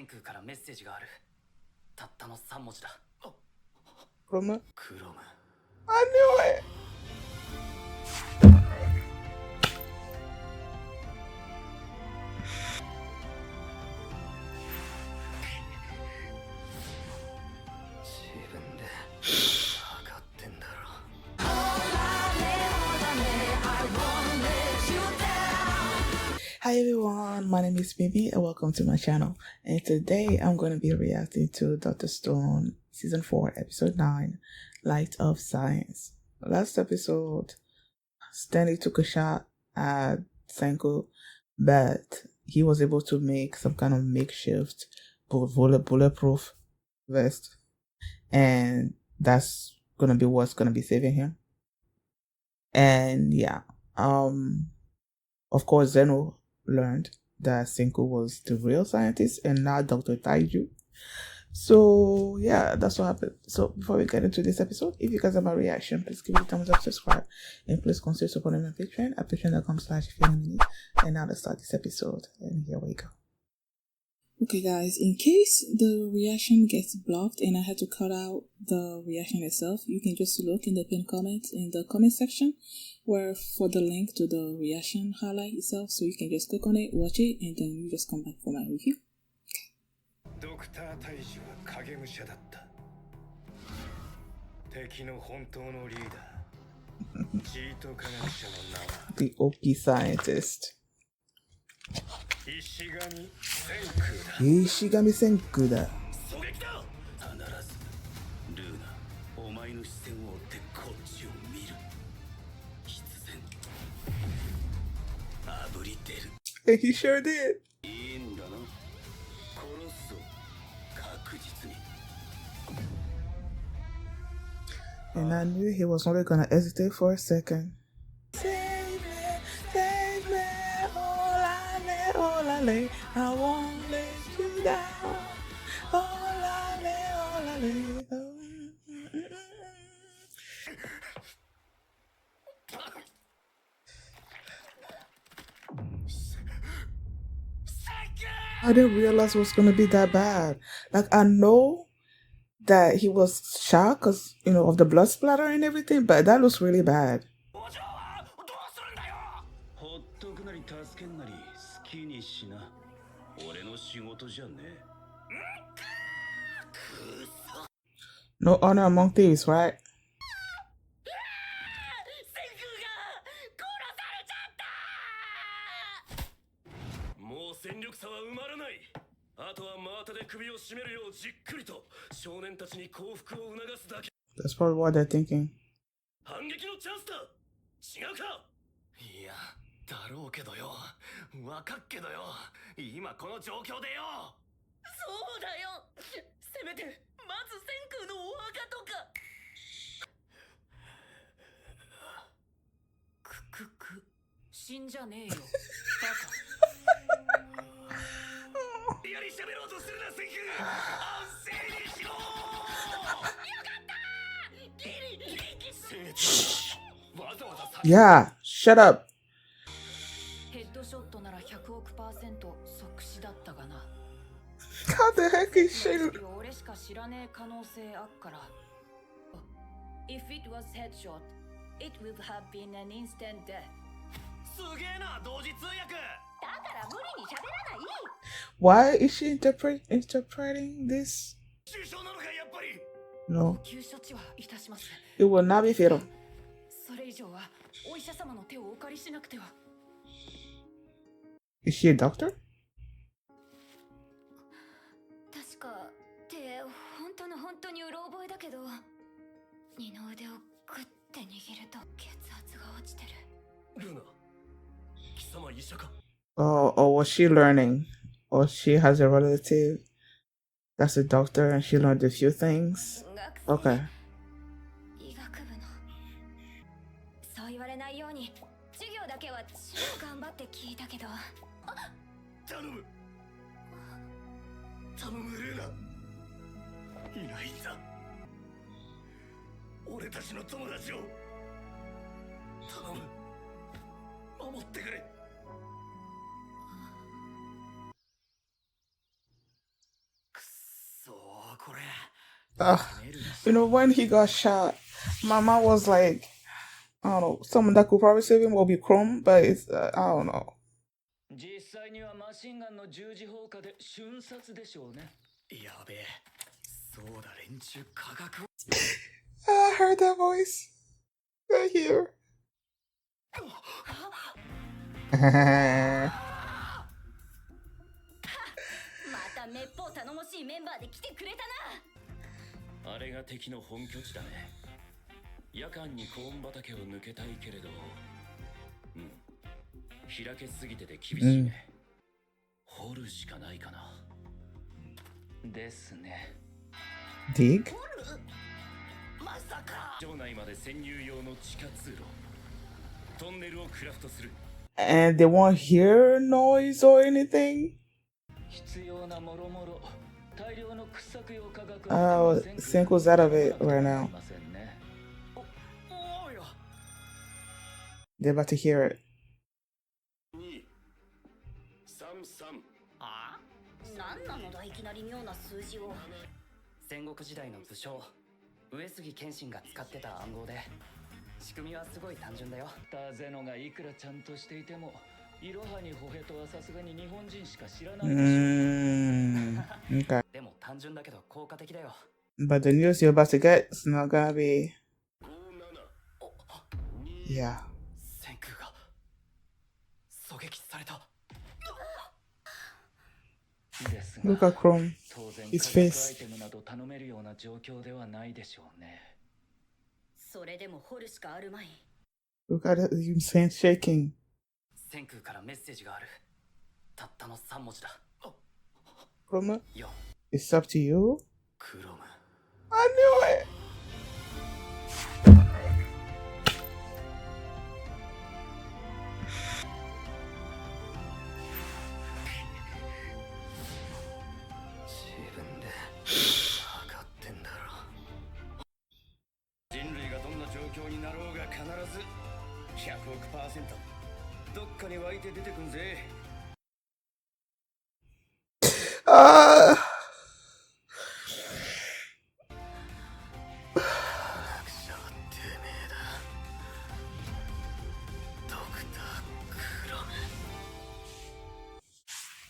千空からメッセージがある。たったの3文字だ。クロム。クロム。I knew it! Hi everyone, my name is Bibi and welcome to my channel. And today I'm going to be reacting to Dr. Stone Season 4 Episode 9, Light of Science. Last episode, Stanley took a shot at Senku, but he was able to make some kind of makeshift bulletproof vest. And that's going to be what's going to be saving him. And yeah, of course Zeno learned that Senku was the real scientist and not Dr. Taiju. So yeah, that's what happened. So before we get into this episode, if you guys have my reaction, please give it a thumbs up, subscribe, and please consider supporting my Patreon at patreon.com/ifyouneedme. And now let's start this episode. And here we go. Okay guys, in case the reaction gets blocked and I had to cut out the reaction itself, you can just look in the pinned comment in the comment section where for the link to the reaction highlight itself, so you can just click on it, watch it, and then you just come back for my review. The OP scientist. Ishigami Senku da. And he sure did. And I knew he was only gonna hesitate for a second. Save me, olale, I won't let you down. Olale. I didn't realize it was gonna be that bad. Like, I know that he was shocked because, you know, of the blood splatter and everything, but that looks really bad. No honor among thieves, right? That's probably what they're thinking. Yeah, shut up. How the heck is she? If it was headshot, it would have been an instant death. Why is she interpreting this? No. It will not be fatal. Is she a doctor? Or was she learning? Or she has a relative that's a doctor and she learned a few things? Okay. When he got shot, my mom was like, I don't know, someone that could probably save him will be Chrome, but it's, I don't know. 実際にはマシンガンの十字砲火で瞬殺でしょうね。やべえ。そうだ、連中科学を。I heard that voice. Right here. まためっぽう頼もしいメンバーで来てくれたな。あれが敵の本拠地だね。夜間にコーン畑を抜けたいけれど、開けすぎてて厳しいね。掘るしかないかな。ですね。Dig? まさか。城内まで潜入用の地下通路。トンネルをクラフトする。And they won't hear noise or anything? 必要なもろもろ。大量の掘削用化学。Oh, Senku's out of it right now. They're about to hear it. あ？何なのだいきなり妙な数字を。戦国時代の武将上杉謙信が使ってた暗号で、仕組みはすごい単純だよ。タゼノがいくらちゃんとしていても、イロハにホヘとはさすがに日本人しか知らないでしょ。Okay. でも単純だけど効果的だよ。But the news you're about to get is not gonna be. Yeah. 戦空が狙撃された。Look at Chrome. 当然 His 化学アイ face. テムなど頼めるような状況ではないでしょうね。それでも掘るしかあるまい。 Look at it. His hands shaking. 戦空からメッセージがある。たったの3文字だ。 Chrome, 4 it's up to you. クロム。 I knew it.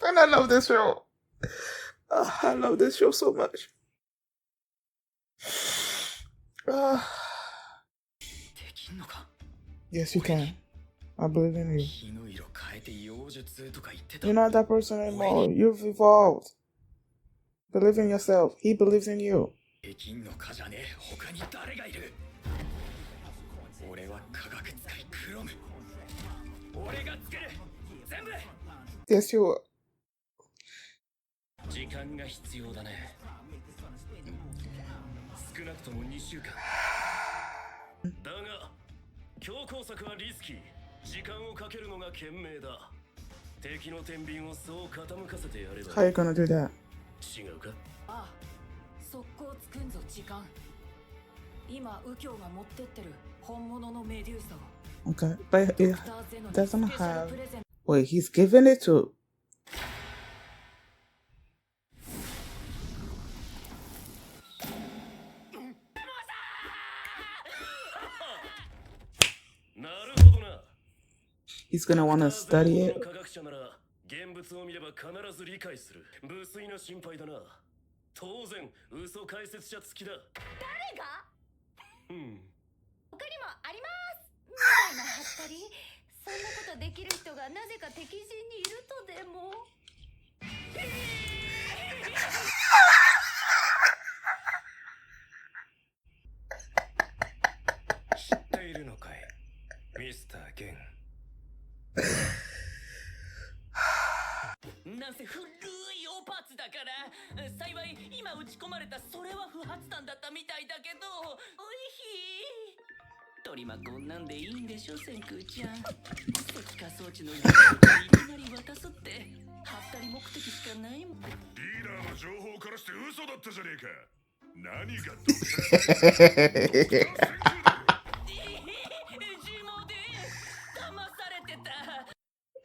And I love this show. I love this show so much. Yes, you can. I believe in you. You're not that person anymore. You've evolved. Believe in yourself. He believes in you. Yes, you are. 時間が必要だね。少なくとも2週間。だが、強攻策はリスキー。時間をかけるのが賢明だ。敵の天秤をそう傾かせてやれば。How are you gonna do that? 違うか？ああ、速攻つくんぞ時間。今右京が持ってってる本物のメデューサを。 Okay, but it doesn't have. Wait, he's giving it to. なるほどな。 He's gonna wanna study it. 科学者なら現物を見れば必ず理解する。無粋な心配だな。当然嘘解説者付きだ。誰が？うん。他にもありますみたいなはったり。そんなことできる人がなぜか敵陣にいるとでも。知っているのかい、ミスター・ゲン。なんせ古いオーパーツだから、幸い今打ち込まれたそれは不発弾だったみたいだけど、おいひー。取りまこんなんでいいんでしょ、千空ちゃん。石化装置の入り口にいきなり渡すって、はったり目的しかないもん。リーダーの情報からして嘘だったじゃねえか。何がドクタ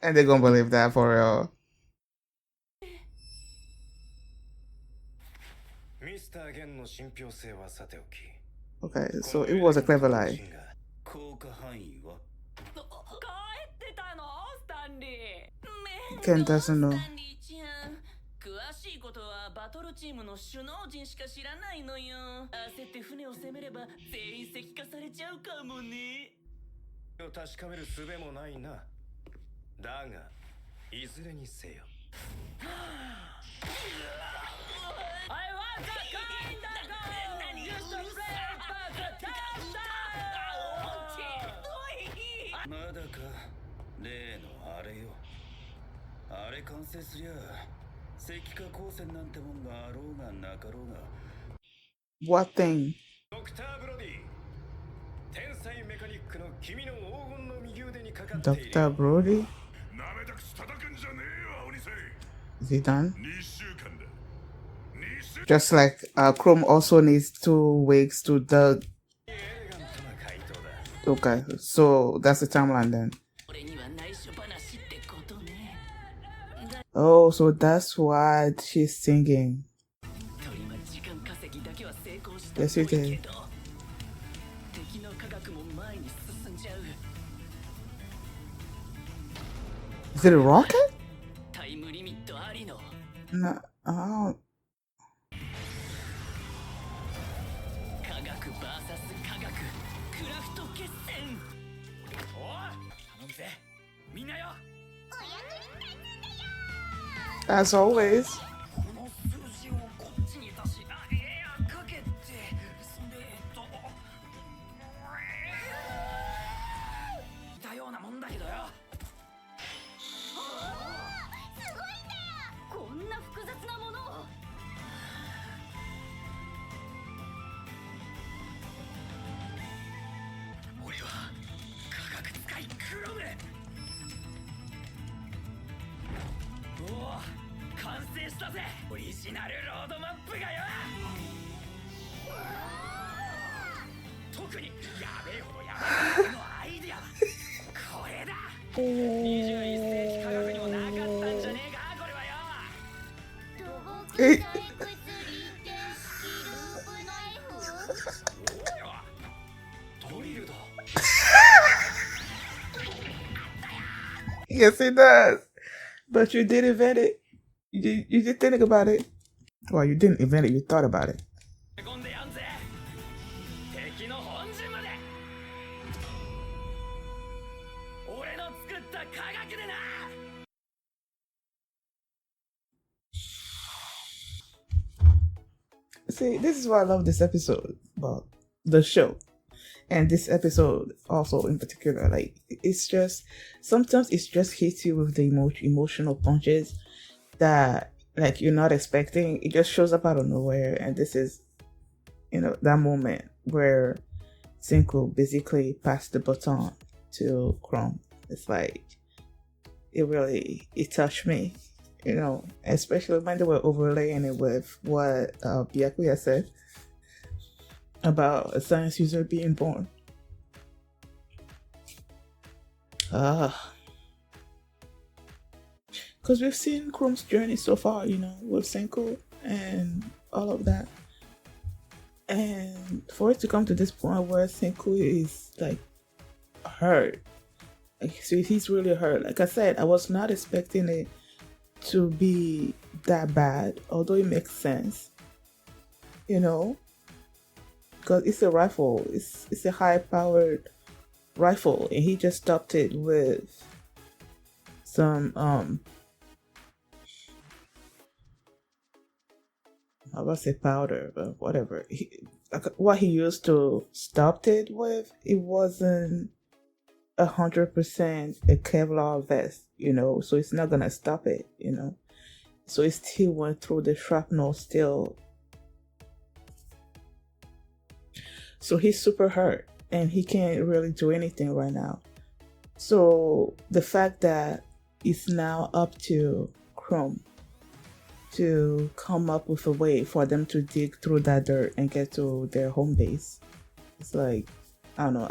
ーAnd they're gonna believe that for real. ミ Okay, so it was a clever lie. 効果範囲は帰ってたのスタンリー。 Ken doesn't know. スタンリーちゃん詳しいことはバトルチームの首脳陣しか知らないのよ。焦って船を攻めれば全員石化されちゃうかもね。確かめる術もないな。だがいずれにせよ。I want the kind that goes just to play about the touchdown. まだか例のあれよ。あれ完成すりゃ石化光線なんてもんがあろうがなかろうが。 What thing? ドクター・ブロディ、天才メカニックの君の黄金の右腕にかかっている。 Dr. Brody? なめたく叩くんじゃねえよ、鬼せ。 Is he done? 2週間だ。2週 Just like Chrome also needs 2 weeks to the. エレガントな回答だ。 Okay, so that's the timeline then. 俺には内緒話ってことね。 Oh, so that's what she's singing. 鳥は時間稼ぎだけは成功した Yes, you っぽい did. けど敵の科学も前に進んじゃう。 Is it a rocket? タイムリミットありの No. Oh. 科学 vs 科学クラフト決戦。おい、頼むぜ。みんなよ。 As always. この数字をこっちに出しエアかけてそれ似たようなもんだけどよ。こんな複雑なものを。俺は科学使いクロム。おお完成したぜ。オリジナルロードマップがよ。特にやべえほどやべえのアイディアはこれだ。21世紀科学にもなかったんじゃねえかこれはよ。 Eh. ドリルだ。 Yes, it does. But you did invent it. You did think about it. Well, you didn't invent it. You thought about it. 込んでやんぜ。敵の本陣まで。俺の作った科学でな。 See, this is why I love this episode about the show. And this episode also in particular, like, it's just, sometimes it's just hits you with the emotional punches that, like, you're not expecting. It just shows up out of nowhere. And this is, you know, that moment where Senku basically passed the baton to Chrome. It's like, it touched me, you know, especially when they were overlaying it with what Byakuya said about a science user being born. Because we've seen Chrome's journey so far, you know, with Senku and all of that. And for it to come to this point where Senku is like hurt, like, so he's really hurt. Like I said, I was not expecting it to be that bad, although it makes sense, you know, because it's a rifle, it's a high-powered rifle, and he just stopped it with some I was say powder, but whatever. What he used to stop it with, it wasn't 100% a Kevlar vest, you know, so it's not gonna stop it, you know. So it still went through the shrapnel still. So he's super hurt and he can't really do anything right now. So the fact that it's now up to Chrome to come up with a way for them to dig through that dirt and get to their home base, it's like, I don't know,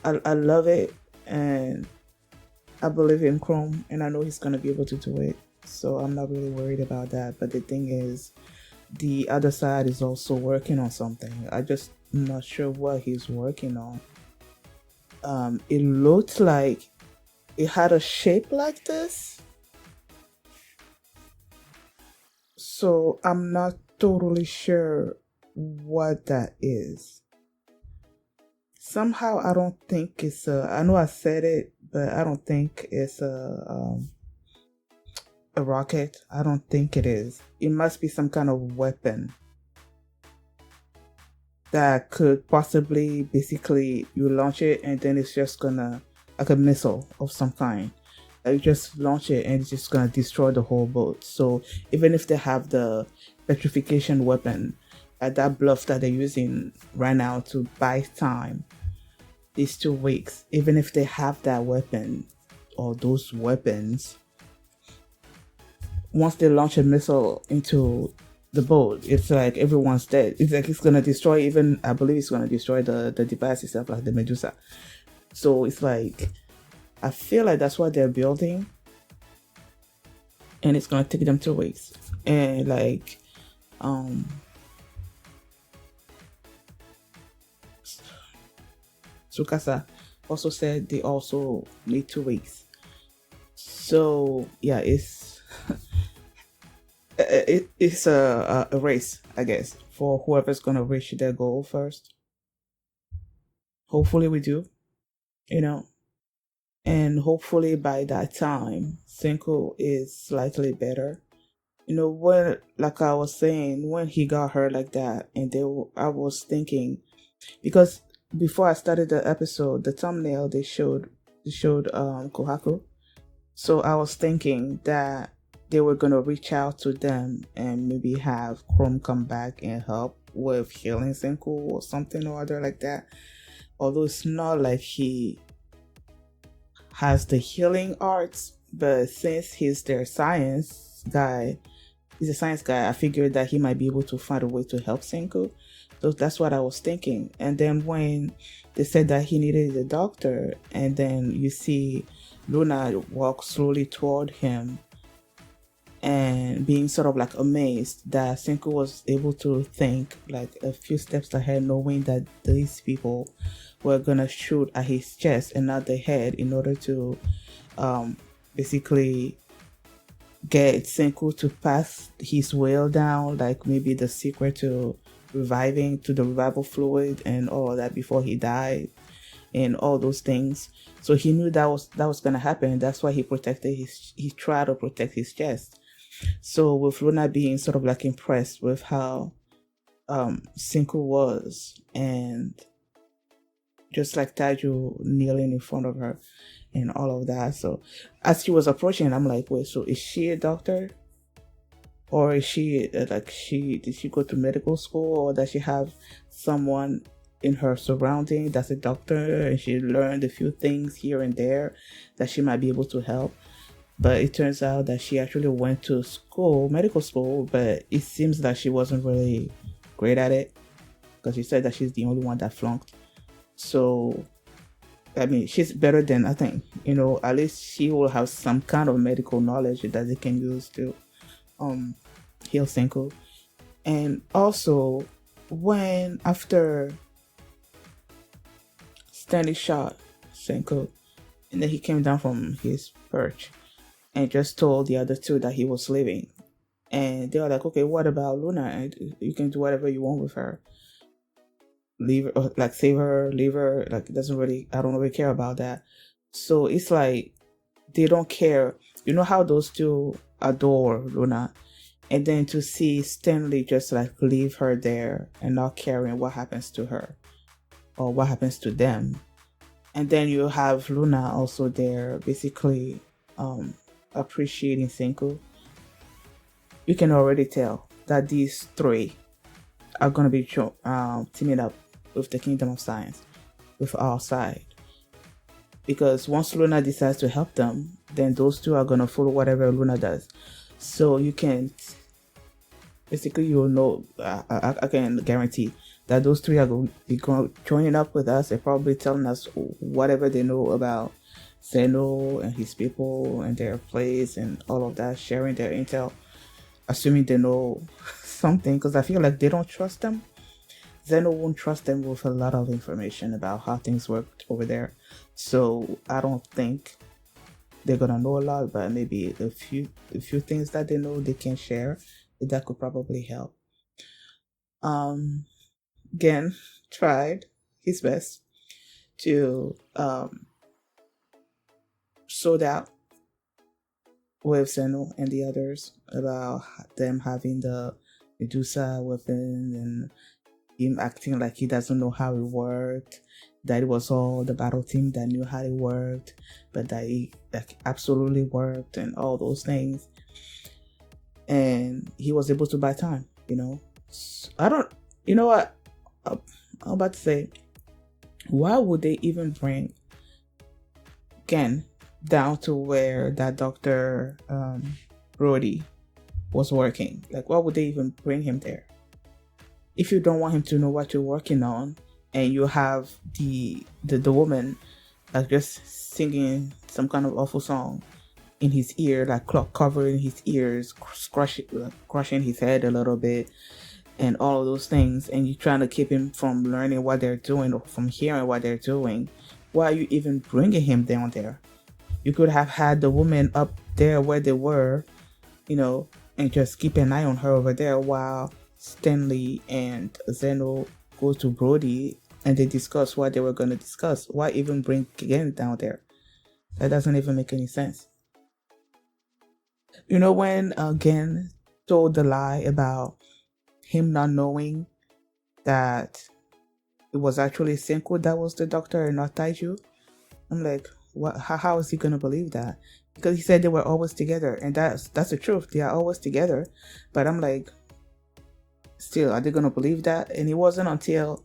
I love it, and I believe in Chrome, and I know he's gonna be able to do it, so I'm not really worried about that. But the thing is, the other side is also working on something. I just not sure what he's working on. It looked like it had a shape like this, so I'm not totally sure what that is. Somehow I don't think it's I know I said it, but I don't think it's a rocket. I don't think it is. It must be some kind of weapon that could possibly, basically, you launch it and then it's just gonna, like a missile of some kind. You just launch it and it's just gonna destroy the whole boat. So even if they have the petrification weapon, that bluff that they're using right now to buy time, these 2 weeks, even if they have that weapon or those weapons, once they launch a missile into the boat, it's like everyone's dead. It's like it's gonna destroy, even I believe it's gonna destroy the device itself, like the Medusa. So it's like, I feel like that's what they're building, and it's gonna take them 2 weeks. And like Tsukasa also said they also need 2 weeks. So yeah, it's it's a race, I guess, for whoever's gonna reach their goal first. Hopefully we do, and hopefully by that time Senku is slightly better. When, like I was saying, when he got hurt like that, and I was thinking, because before I started the episode, the thumbnail they showed Kohaku. So I was thinking that they were gonna reach out to them and maybe have Chrome come back and help with healing Senku or something or other like that. Although it's not like he has the healing arts, but since he's a science guy, I figured that he might be able to find a way to help Senku. So that's what I was thinking. And then when they said that he needed a doctor, and then you see Luna walk slowly toward him and being sort of like amazed that Senku was able to think like a few steps ahead, knowing that these people were gonna shoot at his chest and not the head in order to basically get Senku to pass his will down, like maybe the secret to the revival fluid and all of that before he died and all those things. So he knew that was gonna happen. That's why he tried to protect his chest. So with Luna being sort of like impressed with how Senku was, and just like Taiju kneeling in front of her and all of that. So as she was approaching, I'm like, wait, so is she a doctor? Or is she did she go to medical school, or does she have someone in her surrounding that's a doctor and she learned a few things here and there that she might be able to help? But it turns out that she actually went to medical school, but it seems that she wasn't really great at it, because she said that she's the only one that flunked. So I mean, she's better than, I think, at least she will have some kind of medical knowledge that they can use to heal Senku. And also, when after Stanley shot Senku, and then he came down from his perch and just told the other two that he was leaving, and they were like, okay, what about Luna? And you can do whatever you want with her. Leave her, like save her, leave her, like it doesn't really, I don't really care about that. So it's like they don't care. You know how those two adore Luna, and then to see Stanley just like leave her there and not caring what happens to her or what happens to them. And then you have Luna also there basically appreciating Senku. You can already tell that these three are going to be teaming up with the Kingdom of Science, with our side. Because once Luna decides to help them, then those two are going to follow whatever Luna does. So you can, basically, you'll know, I can guarantee that those three are going to be joining up with us and probably telling us whatever they know about Zeno and his people and their place and all of that, sharing their intel, assuming they know something, because I feel like they don't trust them. Zeno won't trust them with a lot of information about how things worked over there. So I don't think they're gonna know a lot, but maybe a few things that they know they can share. That could probably help. Gen tried his best to sort out with Zeno and the others about them having the Medusa weapon and him acting like he doesn't know how it worked, that it was all the battle team that knew how it worked, but that it like absolutely worked and all those things. And he was able to buy time, you know. You know what? I'm about to say, why would they even bring Ken down to where that Dr. Brody was working? Like, why would they even bring him there? If you don't want him to know what you're working on, and you have the woman like just singing some kind of awful song in his ear, like covering his ears, crushing his head a little bit, and all of those things, and you're trying to keep him from learning what they're doing or from hearing what they're doing, why are you even bringing him down there? You could have had the woman up there where they were, you know, and just keep an eye on her over there while Stanley and Zeno go to Brody and they discuss what they were going to discuss. Why even bring Gen down there? That doesn't even make any sense. You know, when Gen told the lie about him not knowing that it was actually Senku that was the doctor and not Taiju, I'm like, what? How is he gonna believe that? Because he said they were always together, and that's the truth. They are always together. But I'm like, still, are they gonna believe that? And it wasn't until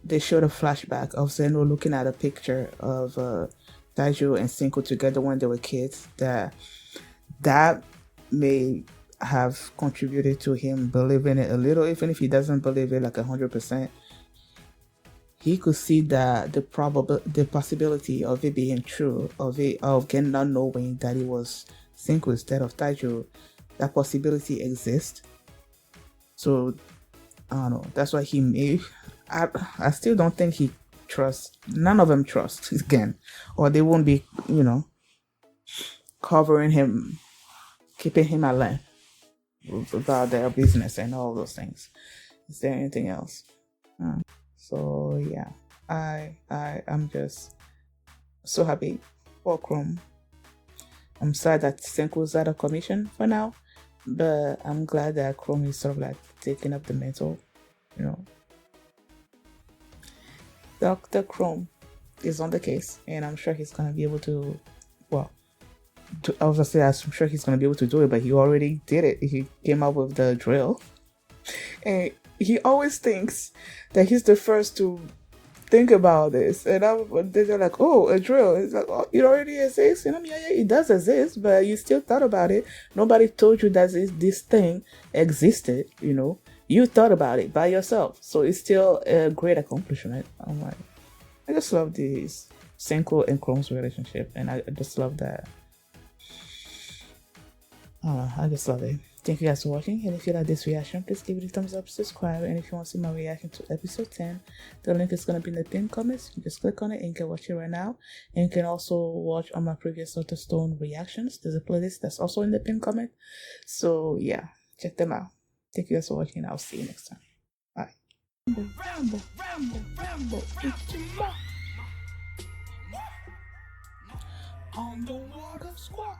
they showed a flashback of Zeno looking at a picture of Taiju and Senku together when they were kids that may have contributed to him believing it a little, even if he doesn't believe it like 100%. He could see the possibility of it being true, of Gen not knowing that it was Senku instead of Taiju. That possibility exists. So I don't know. That's why he may. I still don't think he trusts. None of them trust Gen, or they won't be, you know, covering him, keeping him alive about their business and all those things. Is there anything else? So yeah, I'm just so happy for Chrome. I'm sad that Senku's out of commission for now, but I'm glad that Chrome is sort of like taking up the mantle, you know. Dr. Chrome is on the case, and I'm sure he's gonna be able to. Well, obviously, I'm sure he's gonna be able to do it, but he already did it. He came up with the drill, and he always thinks that he's the first to think about this. And they're like, oh, a drill. It's like, oh, it already exists. And I mean, yeah, it does exist, but you still thought about it. Nobody told you that this thing existed, you know. You thought about it by yourself. So it's still a great accomplishment. I'm like, I just love this Senku and Chrome's relationship. And I just love that. I just love it. Thank you guys for watching, and if you like this reaction, please give it a thumbs up, subscribe, and if you want to see my reaction to episode 10, the link is going to be in the pinned comments. You just click on it and you can watch it right now, and you can also watch all my previous Dr. Stone reactions. There's a playlist that's also in the pinned comment, so yeah, check them out. Thank you guys for watching, and I'll see you next time. Bye. On the water squad.